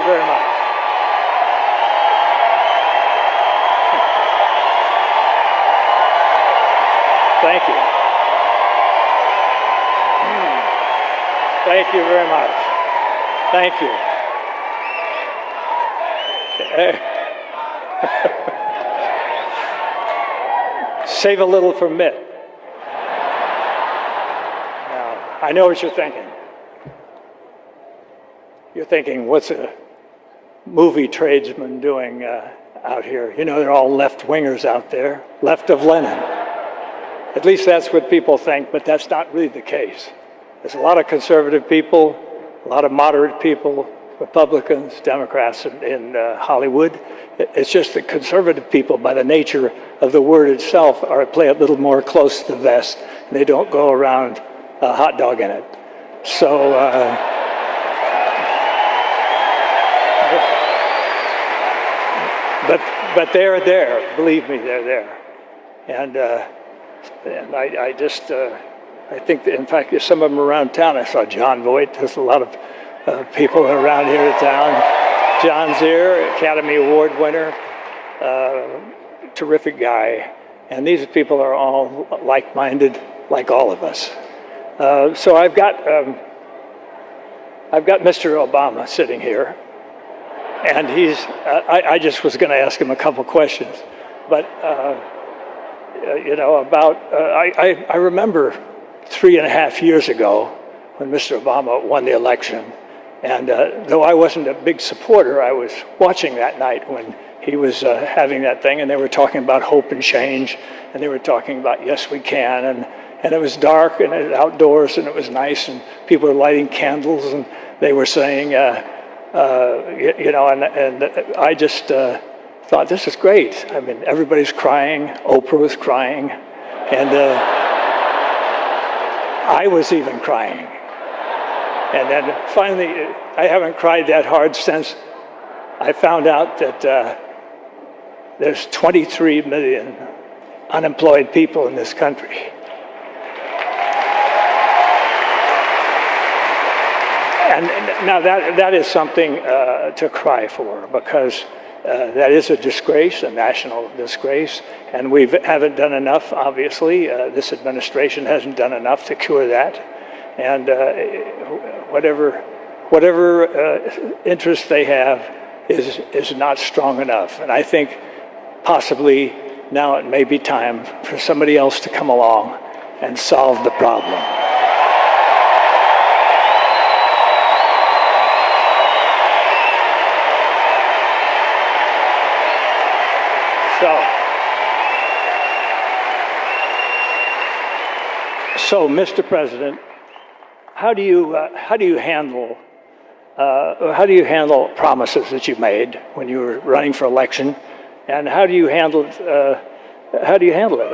very much. Thank you. Thank you very much. Thank you. Save a little for Mitt. Now, I know what you're thinking. You're thinking, what's a movie tradesman doing out here? You know, they're all left-wingers out there, left of Lenin. At least that's what people think, but that's not really the case. There's a lot of conservative people, a lot of moderate people, Republicans, Democrats in Hollywood. It's just that conservative people, by the nature of the word itself, play a little more close to the vest, and they don't go around hot dogging it. So, but they're there. Believe me, they're there, and I just. I think that, in fact, there's some of them around town. I saw John Voight. There's a lot of people around here in town. John's here, Academy Award winner, terrific guy. And these people are all like-minded, like all of us. So I've got Mr. Obama sitting here, and he's. I just was going to ask him a couple questions, but you know, about I remember 3.5 years ago when Mr. Obama won the election. And though I wasn't a big supporter, I was watching that night when he was having that thing, and they were talking about hope and change, and they were talking about yes, we can, and it was dark, and it was outdoors, and it was nice, and people were lighting candles, and they were saying, you know, and I just thought, this is great. I mean, everybody's crying. Oprah was crying, and I was even crying. And then finally, I haven't cried that hard since I found out that there's 23 million unemployed people in this country. And now that is something to cry for, because that is a disgrace, a national disgrace, and we haven't done enough, obviously. This administration hasn't done enough to cure that. And whatever interest they have is not strong enough. And I think possibly now it may be time for somebody else to come along and solve the problem. So, Mr. President, how do you handle promises that you made when you were running for election, and how do you handle it?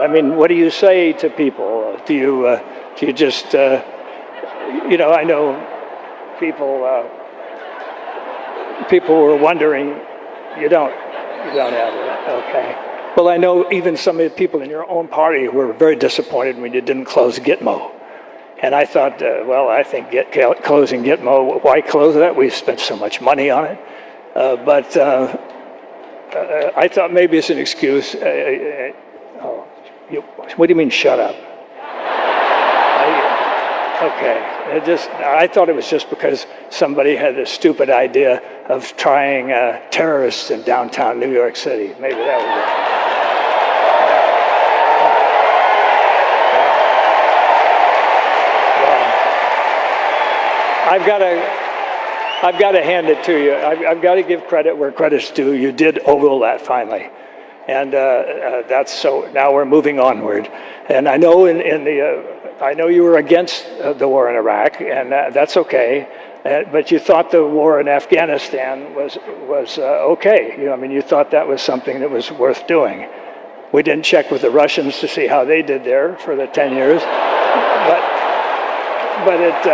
I mean, what do you say to people? Do you just you know? I know people were wondering. You don't have it, okay? Well, I know even some of the people in your own party were very disappointed when you didn't close Gitmo. And I thought, well, I think closing Gitmo, why close that? We've spent so much money on it. But I thought maybe it's an excuse. What do you mean, shut up? Okay. I thought it was just because somebody had a stupid idea of trying terrorists in downtown New York City. Maybe that was it. I've got to hand it to you. I've got to give credit where credit's due. You did oval that finally, and that's so. Now we're moving onward. And I know I know you were against the war in Iraq, and that's okay. But you thought the war in Afghanistan was okay. You know, I mean, you thought that was something that was worth doing. We didn't check with the Russians to see how they did there for the 10 years, but it.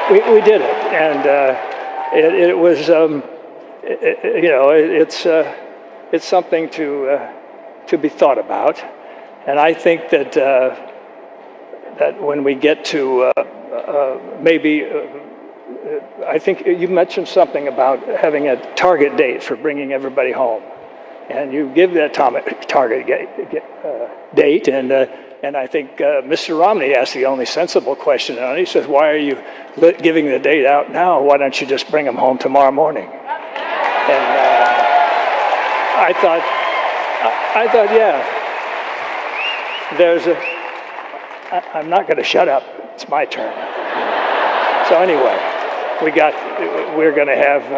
We did it, and it was, you know, it's something to be thought about, and I think that when we get to maybe I think you mentioned something about having a target date for bringing everybody home, and you give that target date, and I think Mr. Romney asked the only sensible question, and he says, "Why are you giving the date out now? Why don't you just bring them home tomorrow morning?" And I thought, yeah, I'm not going to shut up. It's my turn. So anyway, we're going to have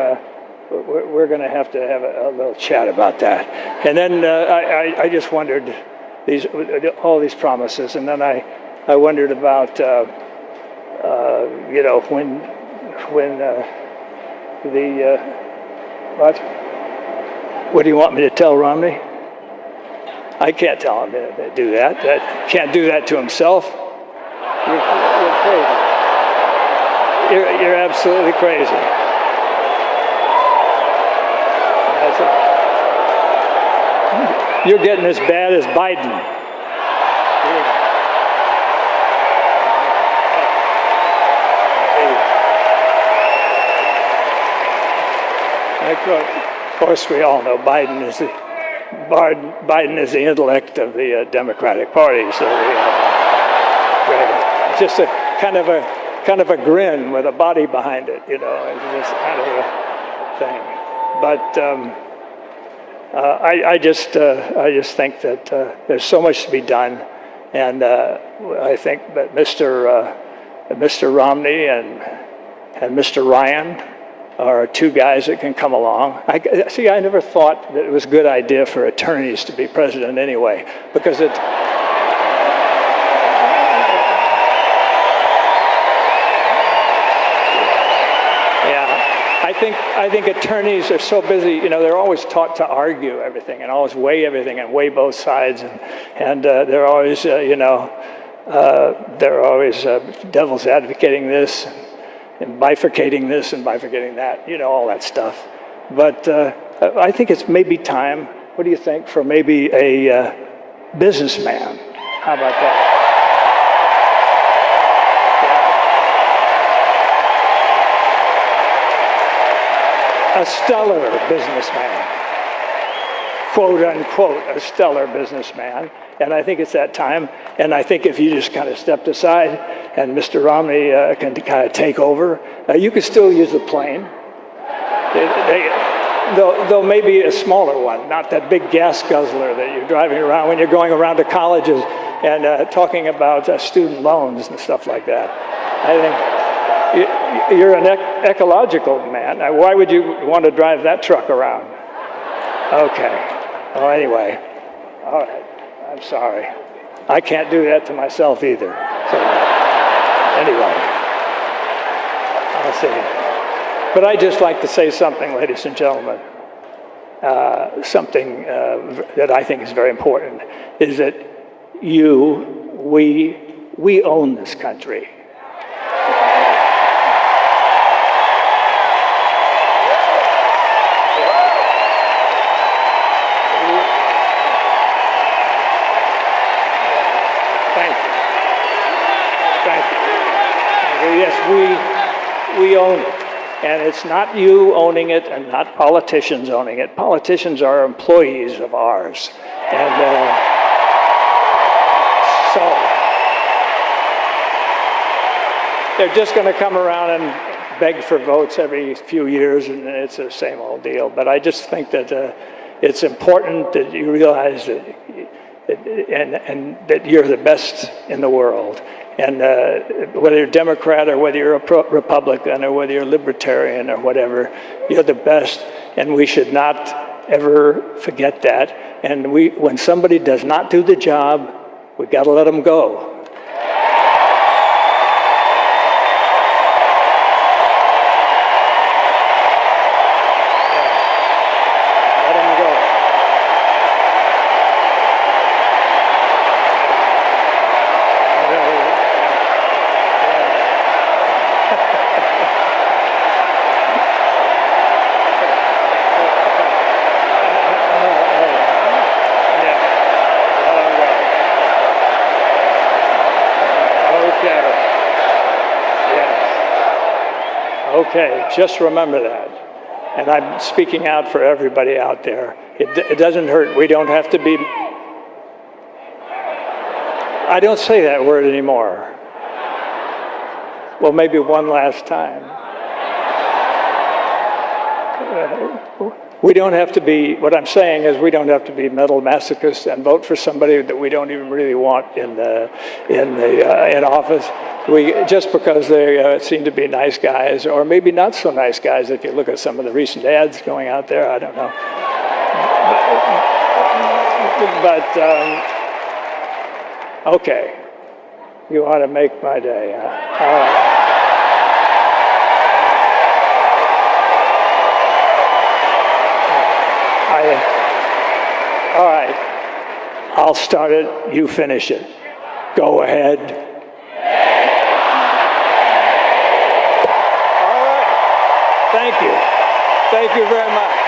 to have a little chat about that. And then I just wondered all these promises, and then I wondered about what do you want me to tell Romney? I can't tell him to do that. Can't do that to himself. You're crazy. You're absolutely crazy. You're getting as bad as Biden. Of course, we all know Biden is the intellect of the Democratic Party. So just a kind of a grin with a body behind it, It's just kind of a thing. But I just think that there's so much to be done, and I think that Mr. Romney and Mr. Ryan are two guys that can come along. I never thought that it was a good idea for attorneys to be president anyway, because it. I think attorneys are so busy, they're always taught to argue everything and always weigh everything and weigh both sides, and they're always, devil's advocating this and bifurcating this and bifurcating that, all that stuff. But I think it's maybe time, what do you think, for maybe a businessman? How about that? A stellar businessman, quote unquote, a stellar businessman. And I think it's that time. And I think if you just kind of stepped aside and Mr. Romney can kind of take over, you could still use the plane. Though maybe a smaller one, not that big gas guzzler that you're driving around when you're going around to colleges and talking about student loans and stuff like that. I think you're an ecological man. Why would you want to drive that truck around? Okay. Well, anyway. All right. I'm sorry. I can't do that to myself either. So, anyway. I'll see. But I'd just like to say something, ladies and gentlemen. Something that I think is very important is that we own this country. Yes, we own it. And it's not you owning it and not politicians owning it. Politicians are employees of ours. And so they're just going to come around and beg for votes every few years, and it's the same old deal. But I just think that it's important that you realize that and that you're the best in the world. And whether you're Democrat or whether you're a Republican or whether you're libertarian or whatever, you're the best, and we should not ever forget that. And when somebody does not do the job, we got to let them go. Okay, just remember that. And I'm speaking out for everybody out there. It doesn't hurt. We don't have to be... I don't say that word anymore. Well, maybe one last time. We don't have to be, what I'm saying is we don't have to be mental masochists and vote for somebody that we don't even really want in office. Just because they seem to be nice guys, or maybe not so nice guys if you look at some of the recent ads going out there, I don't know. Okay, you ought to make my day. Huh? All right, I'll start it, you finish it. Go ahead. All right, thank you. Thank you very much.